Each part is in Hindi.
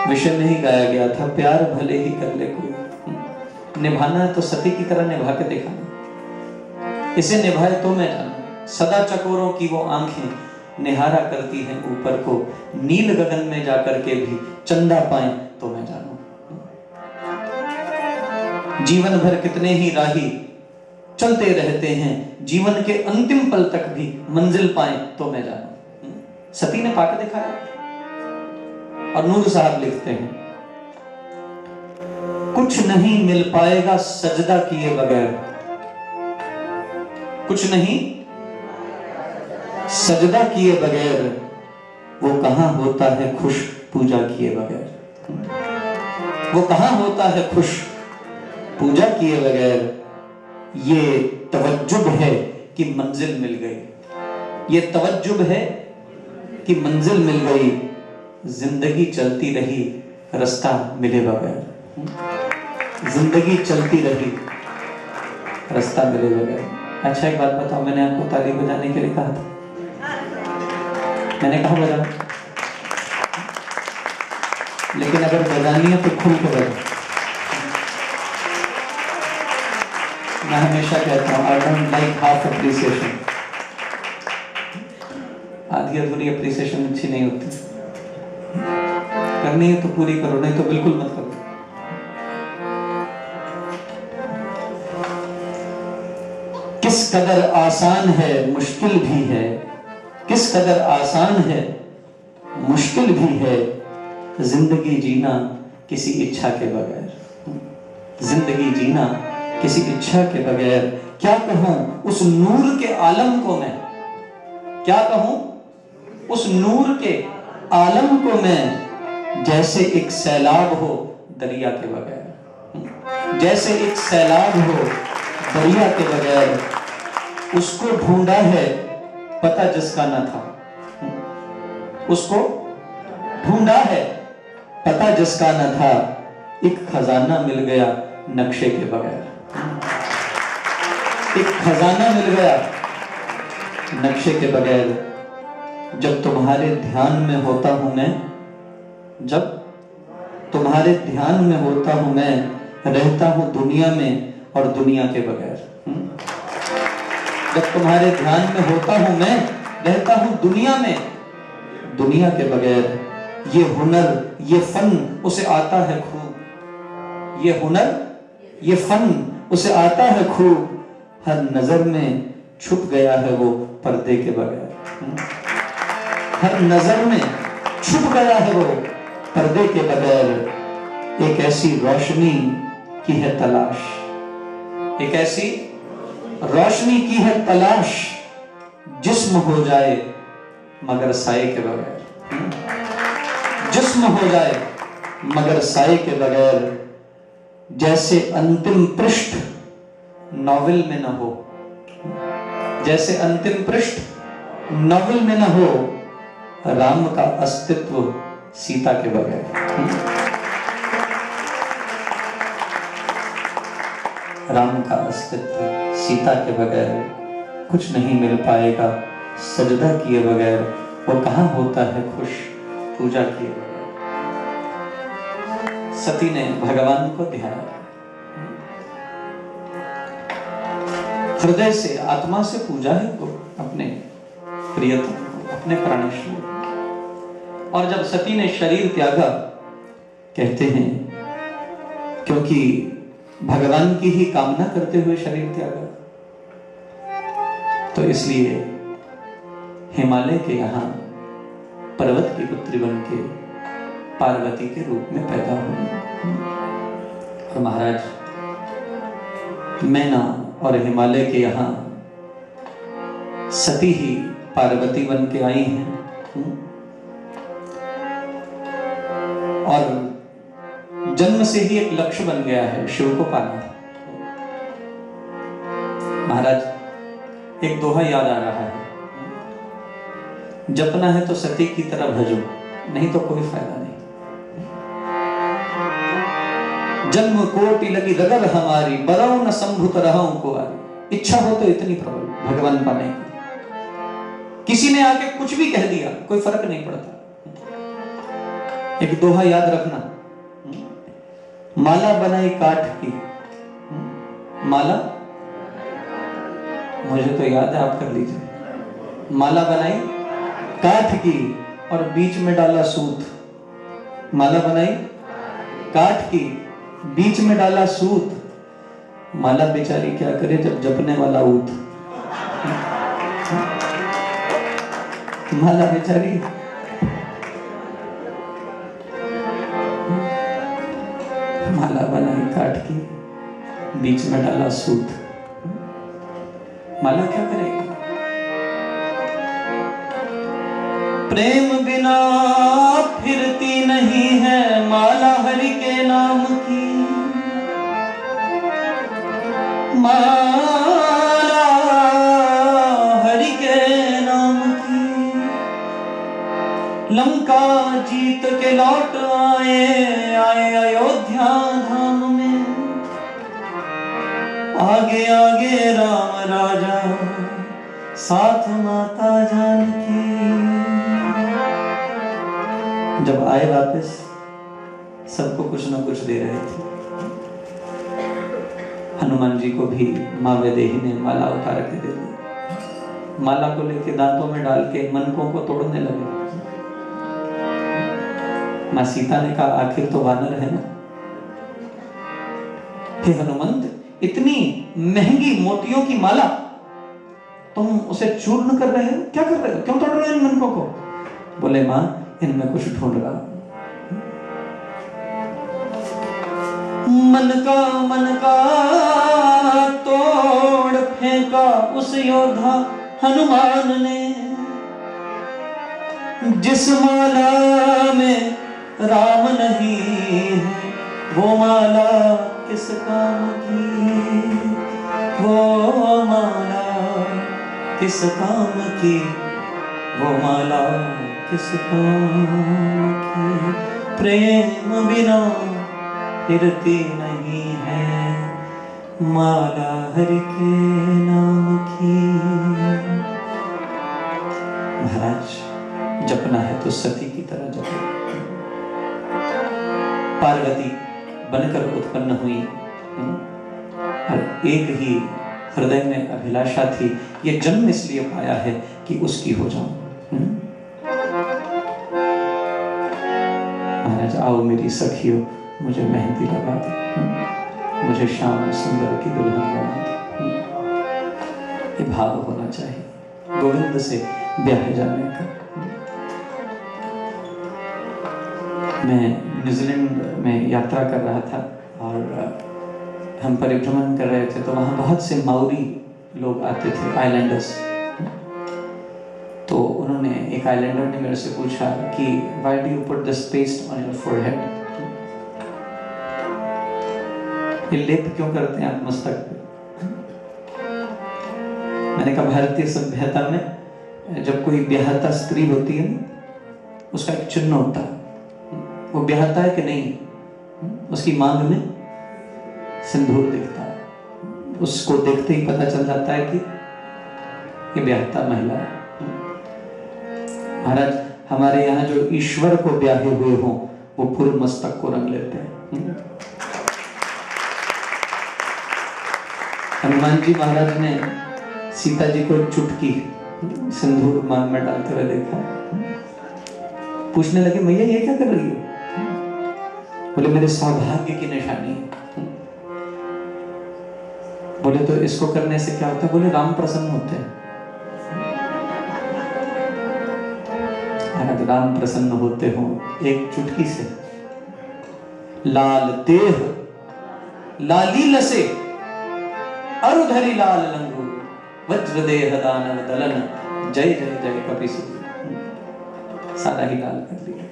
विषय में ही गाया गया था, प्यार भले ही कर ले कोई, निभाना है तो सती की तरह निभा के दिखाना, इसे निभाए तो मैं जानू। सदा चकोरों की वो आंखें निहारा करती हैं ऊपर को, नील गगन में जाकर के भी चंदा पाए तो मैं जानू। जीवन भर कितने ही राही चलते रहते हैं, जीवन के अंतिम पल तक भी मंजिल पाए तो मैं जानू। सती ने पाकर दिखाया। और नूर साहब लिखते हैं, कुछ नहीं मिल पाएगा सजदा किए बगैर, कुछ नहीं सजदा किए बगैर, वो कहां होता है खुश पूजा किए बगैर, वो कहां होता है खुश पूजा किए बगैर। ये तवज्जुब है कि मंजिल मिल गई, ये तवज्जुब है कि मंजिल मिल गई, जिंदगी चलती रही रास्ता मिले बगैर, जिंदगी चलती रही रास्ता मिले बगैर। अच्छा एक बात बताओ, मैंने आपको ताली बजाने के लिए कहा था, मैंने कहा बजाओ, लेकिन अगर बजानी है तो खुल के बजाओ। मैं हमेशा कहता हूं, I don't like half appreciation, आधी अधूरी अप्रिसिएशन अच्छी नहीं होती, करनी है तो पूरी करो, नहीं तो बिल्कुल मत करो। किस कदर आसान है मुश्किल भी है, किस कदर आसान है मुश्किल भी है, जिंदगी जीना किसी इच्छा के बगैर, जिंदगी जीना किसी इच्छा के बगैर। क्या कहूं उस नूर के आलम को मैं, क्या कहूं उस नूर के आलम को मैं, जैसे एक सैलाब हो दरिया के बगैर, जैसे एक सैलाब हो दरिया के बगैर। उसको ढूंढा है पता जिसका न था, उसको ढूंढा है पता जिसका न था, एक खजाना मिल गया नक्शे के बगैर, एक खजाना मिल गया नक्शे के बगैर। जब तुम्हारे ध्यान में होता हूं मैं, जब तुम्हारे ध्यान में होता हूं मैं, रहता हूं दुनिया में और दुनिया के बगैर। जब तुम्हारे ध्यान में होता हूं मैं, रहता हूं दुनिया में दुनिया के बगैर। ये हुनर ये फन उसे आता है खूब, ये हुनर ये फन उसे आता है खूब, हर नजर में छुप गया है वो पर्दे के बगैर, हर नजर में छुप गया है वो पर्दे के बगैर। एक ऐसी रोशनी की है तलाश, एक ऐसी रोशनी की है तलाश, जिस्म हो जाए मगर साए के बगैर, जिस्म हो जाए मगर साए के बगैर। जैसे अंतिम पृष्ठ नॉवेल में न हो, जैसे अंतिम पृष्ठ नॉवेल में न हो, राम का अस्तित्व सीता के बगैर, राम का अस्तित्व सीता के बगैर। कुछ नहीं मिल पाएगा सजदा किए बगैर, वो कहां होता है खुश पूजा किए बगैर। सती ने भगवान को ध्याया, हृदय से आत्मा से पूजा है वो अपने प्रियतम को, अपने प्राणेश्वर को। और जब सती ने शरीर त्यागा, कहते हैं क्योंकि भगवान की ही कामना करते हुए शरीर त्यागा, तो इसलिए हिमालय के यहां पर्वत की पुत्री बन के पार्वती के रूप में पैदा हुई। और महाराज मैना और हिमालय के यहां सती ही पार्वती बन के आई हैं। और जन्म से ही एक लक्ष्य बन गया है शिव को पाना। महाराज एक दोहा याद आ रहा है, जपना है तो सती की तरह भजो, नहीं तो कोई फायदा नहीं। जन्म कोटि लगी रगर हमारी, बरौ न संभुत रहूं को आरी। इच्छा हो तो इतनी प्रबल भगवान पाने की, किसी ने आके कुछ भी कह दिया कोई फर्क नहीं पड़ता। एक दोहा याद रखना, माला बनाई काठ की, माला, मुझे तो याद है, आप कर लीजिए। माला बनाई काठ की और बीच में डाला सूत। माला बनाई काठ की, बीच में डाला सूत। माला बेचारी क्या करे जब जपने वाला ऊत। माला बेचारी माला बनाई काट की, बीच में डाला सूत। माला क्या करेगी? प्रेम बिना फिरती नहीं है माला हरि के नाम की। माला हरि के नाम की। लंका जीत के लौट आए अयोध्या धाम में। आगे आगे राम राजा, साथ माता जानकी। जब आए वापस सबको कुछ न कुछ दे रहे थे। हनुमान जी को भी माँ वैदेही ने माला उतार के दे दी। माला को लेके दांतों में डाल के मनकों को तोड़ने लगे। माँ सीता ने कहा आखिर तो वानर है ना, हे हनुमंत, इतनी महंगी मोतियों की माला तुम उसे चूर्ण कर रहे हो, क्या कर रहे हो, क्यों तोड़ रहे हो इन मनकों को? बोले माँ इनमें कुछ ढूंढ रहा। मन का तोड़ फेंका उस योद्धा हनुमान ने। जिस माला में राम नहीं है वो माला किस काम की। वो माला किस काम की, वो माला किस काम की। प्रेम बिना फिरती नहीं है माला हरि के नाम की। महाराज जपना है तो सती की तरह जपो। पार्वती बनकर उत्पन्न हुई और एक ही हृदय में अभिलाषा थी, ये जन्म इसलिए पाया है कि उसकी हो जाऊं। महाराज आओ मेरी सखियों, मुझे मेहंदी लगा दो, मुझे श्याम सुंदर की दुल्हन बना दो। ये भाव होना चाहिए गोविंद से ब्याह जाने का। मैं न्यूजीलैंड में यात्रा कर रहा था और हम परिभ्रमण कर रहे थे, तो वहाँ बहुत से माउरी लोग आते थे, आइलैंडर्स। तो उन्होंने, एक आइलैंडर ने मेरे से पूछा कि why do you put this paste on your forehead? ये लेप क्यों करते हैं आप मस्तक पे? मैंने कहा भारतीय सभ्यता में जब कोई ब्याहता स्त्री होती है ना, उसका एक चिन्ह होता है। वो ब्याहता है कि नहीं, उसकी मांग में सिंदूर दिखता है। उसको देखते ही पता चल जाता है कि ये ब्याहता महिला है। महाराज हमारे यहाँ जो ईश्वर को ब्याहे हुए हों वो पूरे मस्तक को रंग लेते हैं। हनुमान जी महाराज ने सीता जी को चुटकी सिंदूर मांग में डालते हुए देखा। पूछने लगे मैया ये क्या कर रही हो? बोले मेरे सौभाग्य की निशानी। बोले तो इसको करने से क्या होता है? बोले राम प्रसन्न होते हैं। अगर राम प्रसन्न होते हो एक चुटकी से, लाल देह लाली लसे अरुधरी लाल लंगू वज्र देह दानव दलन जय जय जय कपिसु। सारा ही लाल कर दिया।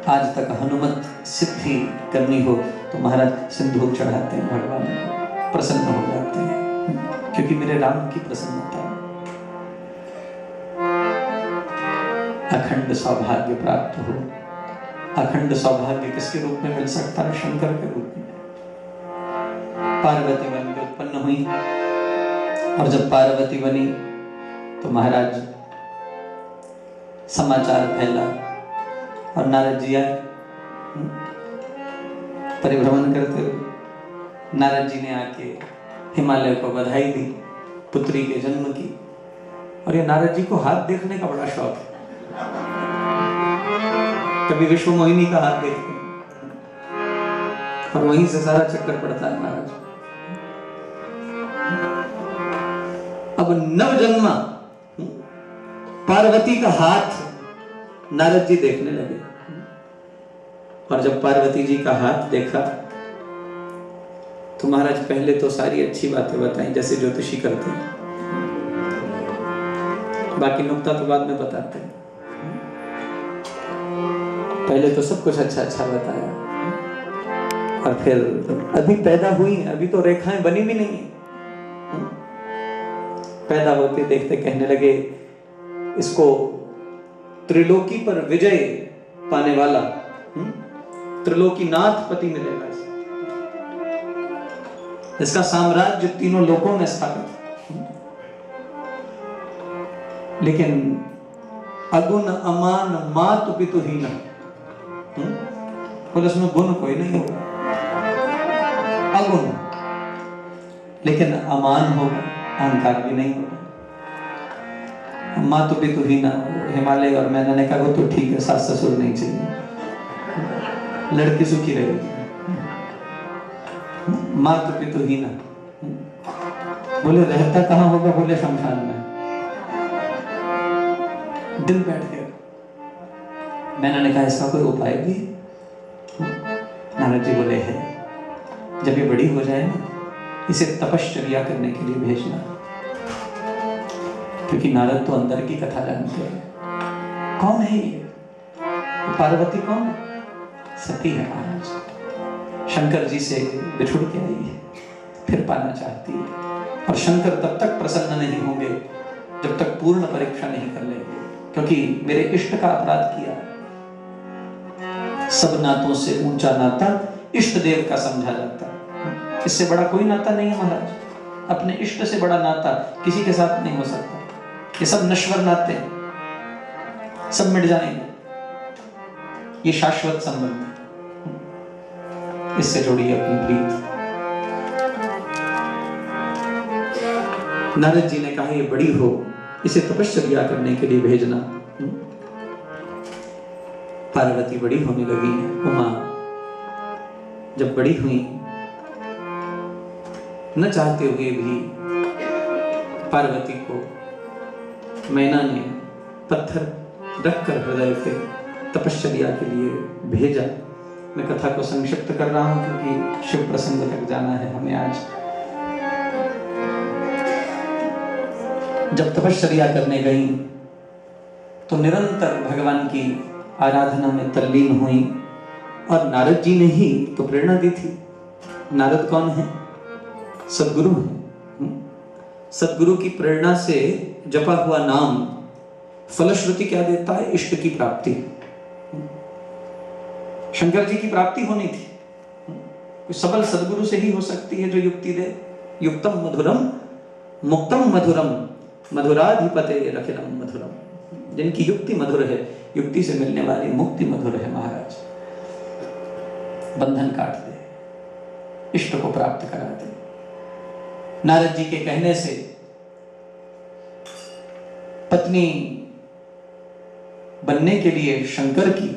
आज तक हनुमत सिद्धि करनी हो तो महाराज सिंदूर चढ़ाते हैं, भगवान को प्रसन्न हो जाते हैं, क्योंकि मेरे राम की प्रसन्नता। अखंड सौभाग्य प्राप्त हो। अखंड सौभाग्य किसके रूप में मिल सकता है? शंकर के रूप में। पार्वती बन के उत्पन्न हुई और जब पार्वती बनी तो महाराज समाचार फैला और नारद जी आए परिभ्रमण करते हुए। नारद जी ने आके हिमालय को बधाई दी पुत्री के जन्म की। और ये नारद जी को हाथ देखने का बड़ा शौक है, कभी विश्व मोहिनी का हाथ देखते हैं और वहीं से सारा चक्कर पड़ता है महाराज। अब नवजन्मा पार्वती का हाथ नारद जी देखने लगे। और जब पार्वती जी का हाथ देखा तो महाराज पहले तो सारी अच्छी बातें बताई जैसे ज्योतिषी करते हैं, बाकी नुक्ता तो बाद में बताते हैं। पहले तो सब कुछ अच्छा अच्छा बताया और फिर अभी पैदा हुई, अभी तो रेखाएं बनी भी नहीं है। पैदा होते देखते कहने लगे इसको त्रिलोकी पर विजय पाने वाला त्रिलोकीनाथ पति मिलेगा, इसका साम्राज्य तीनों लोकों में स्थापित। लेकिन अगुण अमान मातु पितुहीन, बोले उसमें गुण कोई नहीं होगा, अगुण लेकिन अमान होगा, अहंकार भी नहीं होगा। मातु पितुहीन, हिमालय और मैंने कहा तो ठीक है, सास ससुर नहीं चाहिए, लड़की सुखी रहेगी। मातु पितुहीन, बोले रहता कहां होगा, बोले शमशान में। दिल बैठ गया। मैंने कहा इसका कोई उपाय भी? नारद जी बोले है, जब ये बड़ी हो जाए ना इसे तपश्चर्या करने के लिए भेजना, क्योंकि नारद तो अंदर की कथा जानते हैं। कौन है ये? पार्वती कौन है? सती है महाराज, शंकर जी से बिछुड़ के आई है, फिर पाना चाहती है। और शंकर तब तक प्रसन्न नहीं होंगे जब तक पूर्ण परीक्षा नहीं कर लेंगे, क्योंकि मेरे इष्ट का अपराध किया। सब नातों से ऊंचा नाता इष्ट देव का समझा जाता है, इससे बड़ा कोई नाता नहीं है महाराज। अपने इष्ट से बड़ा नाता किसी के साथ नहीं हो सकता। ये सब नश्वर नाते हैं, सब मिट जाएंगे। ये शाश्वत संबंध, इससे जोड़िए अपनी प्रीत। नारद जी ने कहा ये बड़ी हो, इसे तपश्चर्या करने के लिए भेजना। पार्वती बड़ी होने लगी। उमा जब बड़ी हुई, न चाहते हुए भी पार्वती को मैना ने पत्थर रखकर हृदय पे तपश्चर्या के लिए भेजा। मैं कथा को संक्षिप्त कर रहा हूं क्योंकि शिव प्रसंग तक जाना है हमें आज। जब तपश्चर्या करने गई तो निरंतर भगवान की आराधना में तल्लीन हुई, और नारद जी ने ही तो प्रेरणा दी थी। नारद कौन है? सद्गुरु है। सद्गुरु की प्रेरणा से जपा हुआ नाम फलश्रुति क्या देता है? इष्ट की प्राप्ति। शंकर जी की प्राप्ति होनी थी, सबल सद्गुरु से ही हो सकती है जो युक्ति दे। युक्तम मधुरम मुक्तम मधुरम मधुराधिपते रखिलम मधुरम। जिनकी युक्ति मधुर है, युक्ति से मिलने वाली मुक्ति मधुर है महाराज। बंधन काट दे, इष्ट को प्राप्त करा दे। नारद जी के कहने से पत्नी बनने के लिए शंकर की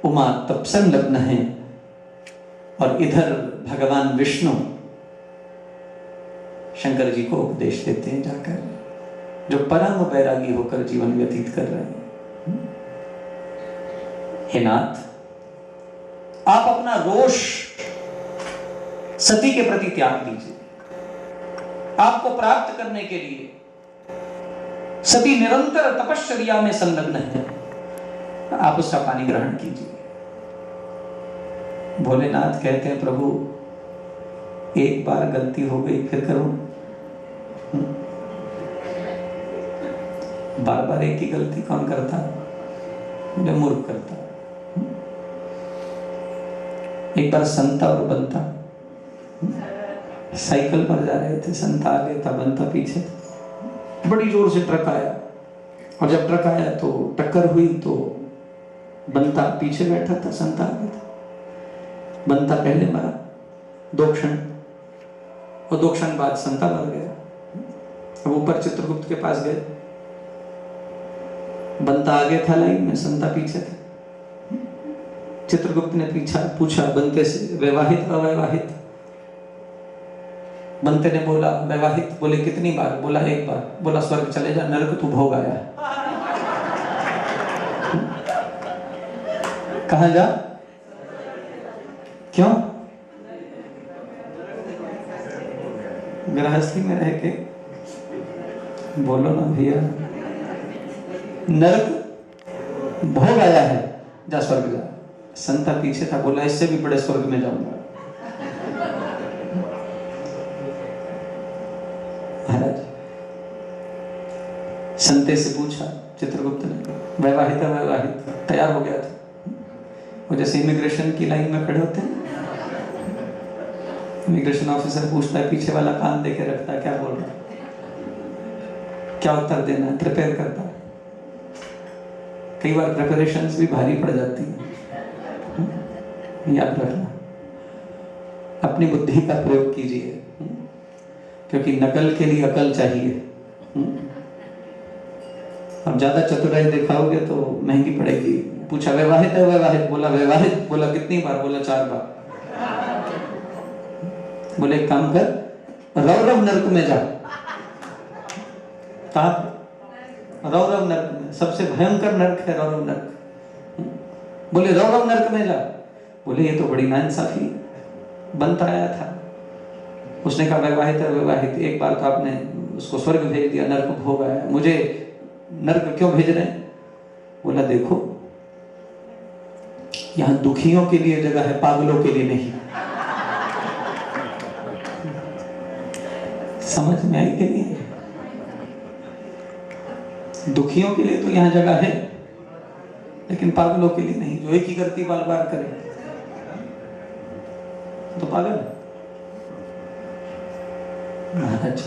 उमा तप संलग्न है, और इधर भगवान विष्णु शंकर जी को उपदेश देते हैं जाकर, जो परम बैरागी होकर जीवन व्यतीत कर रहे हैं। हे नाथ, आप अपना रोष सती के प्रति त्याग दीजिए। आपको प्राप्त करने के लिए सती निरंतर तपश्चर्या में संलग्न है, आप उसका पानी ग्रहण कीजिए। भोलेनाथ कहते हैं प्रभु एक बार गलती हो गई फिर करूं? बार बार एक ही गलती कौन करता? मुझे मूर्ख करता। एक बार संता और बंता साइकिल पर जा रहे थे, संता आगे था, बंता पीछे था। बड़ी जोर से ट्रक आया, और जब ट्रक आया तो टक्कर हुई तो बंता पीछे बैठा था, संता आगे था। बंता पहले मरा 2 क्षण, और 2 क्षण बाद संता मर गया। अब ऊपर चित्रगुप्त के पास गए, बंता आगे था लाइन में, संता पीछे था। चित्रगुप्त ने पूछा बंते से, वैवाहित अवैवाहित? बंते ने बोला वैवाहित। बोले कितनी बार? बोला 1 बार। बोला स्वर्ग चले जा, नरक तू भोग आया। कहां जा? क्यों? गृहस्थी में रह के बोलो ना भैया, नरक भोग आया है, जा स्वर्ग जा। संता पीछे था, बोला इससे भी बड़े स्वर्ग में जाऊंगा। महाराज संते से पूछा चित्रगुप्त ने, वैवाहित अवैवाहित? तैयार हो गया था वो, जैसे इमिग्रेशन की लाइन में खड़े होते हैं, इमिग्रेशन ऑफिसर पूछता है, पीछे वाला कान देके रखता है, क्या बोल रहा है, क्या उत्तर देना है, प्रिपेयर करता है। कई बार प्रिपरेशंस भी भारी पड़ जाती है, याद रखना। अपनी बुद्धि का प्रयोग कीजिए, क्योंकि नकल के लिए अकल चाहिए। अब ज्यादा चतुराई दिखाओगे तो महंगी पड़ेगी। पूछा वैवाहित है वैवाहित? बोला वैवाहित। बोला कितनी बार? बोला 4 बार। बोले एक काम कर, रौरव नरक में जा। कहा? रौरव नरक में, सबसे भयंकर नरक है रौरव नरक। बोले रौरव नरक में जा। बोले ये तो बड़ी नाइंसाफी। बनता आया था, उसने कहा वैवाहित है वैवाहित, 1 बार तो आपने उसको स्वर्ग भेज दिया, नरक भोग आया, मुझे नरक क्यों भेज रहे हैं? बोला देखो, यहां दुखियों के लिए जगह है, पागलों के लिए नहीं। समझ में आई कि नहीं? दुखियों के लिए तो यहां जगह है, लेकिन पागलों के लिए नहीं। जो एक ही करती बार बार करे तो पागल। महाराज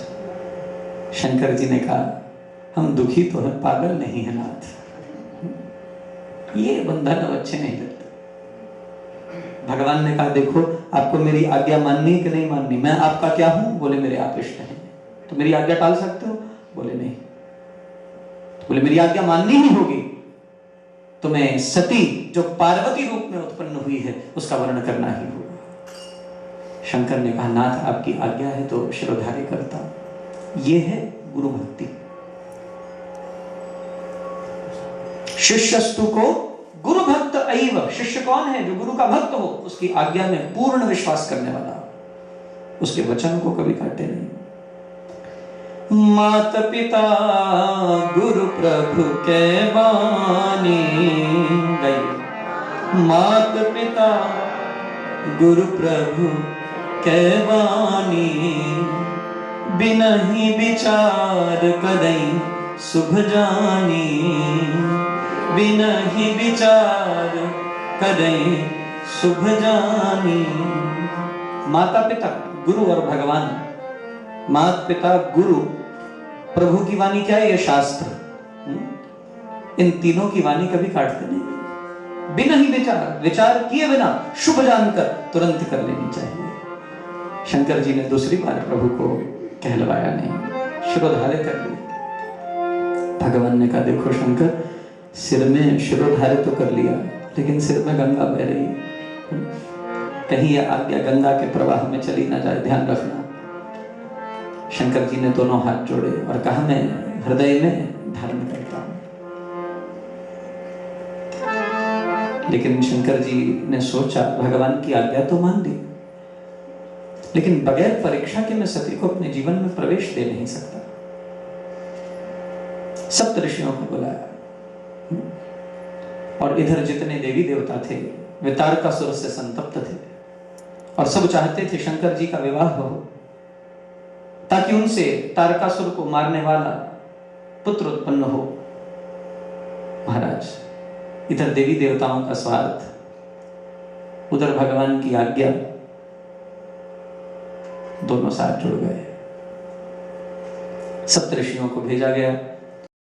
शंकर जी ने कहा हम दुखी तो है, पागल नहीं है नाथ। ये बंधन अब अच्छे नहीं लगते। भगवान ने कहा देखो, आपको मेरी आज्ञा माननी कि नहीं माननी? मैं आपका क्या हूं? बोले मेरे आप इष्ट हैं। तो मेरी आज्ञा टाल सकते हो? बोले नहीं। तो बोले मेरी आज्ञा माननी ही होगी। तुम्हें सती जो पार्वती रूप में उत्पन्न हुई है उसका वर्णन करना ही होगा। शंकर ने कहा नाथ आपकी आज्ञा है तो शिरोधार्य करता। ये है गुरु भक्ति। शिष्यस्तु को गुरु भक्त अइव। शिष्य कौन है? जो गुरु का भक्त हो, उसकी आज्ञा में पूर्ण विश्वास करने वाला, उसके वचन को कभी काटे नहीं। मात पिता गुरु प्रभु के बानी गई। मात पिता गुरु प्रभु के बानी, बिनहि विचार कदई शुभ जानी। बिनहि विचार कदई शुभ जानी। माता पिता गुरु और भगवान, माता पिता गुरु प्रभु की वाणी क्या है? ये शास्त्र। इन तीनों की वाणी कभी काटते नहीं। बिना ही विचार, विचार किए बिना शुभ जानकर तुरंत कर लेनी चाहिए। शंकर जी ने दूसरी बार प्रभु को कहलवाया नहीं, शिरोधार्य कर लिया। भगवान ने कहा देखो शंकर, सिर में शिरोधार्य तो कर लिया, लेकिन सिर में गंगा बह रही है, कहीं यह आज्ञा गंगा के प्रवाह में चली ना जाए, ध्यान रखना। शंकर जी ने दोनों हाथ जोड़े और कहा मैं हृदय में धारण करता हूं। लेकिन शंकर जी ने सोचा भगवान की आज्ञा तो मान ली, लेकिन बगैर परीक्षा के मैं सती को अपने जीवन में प्रवेश दे नहीं सकता। सप्त ऋषियों को बुलाया और इधर जितने देवी देवता थे वे तारकासुर से संतप्त थे और सब चाहते थे शंकर जी का विवाह हो, ताकि उनसे तारकासुर को मारने वाला पुत्र उत्पन्न हो। महाराज इधर देवी देवताओं का स्वार्थ, उधर भगवान की आज्ञा, दोनों साथ जुड़ गए। सप्त ऋषियों को भेजा गया।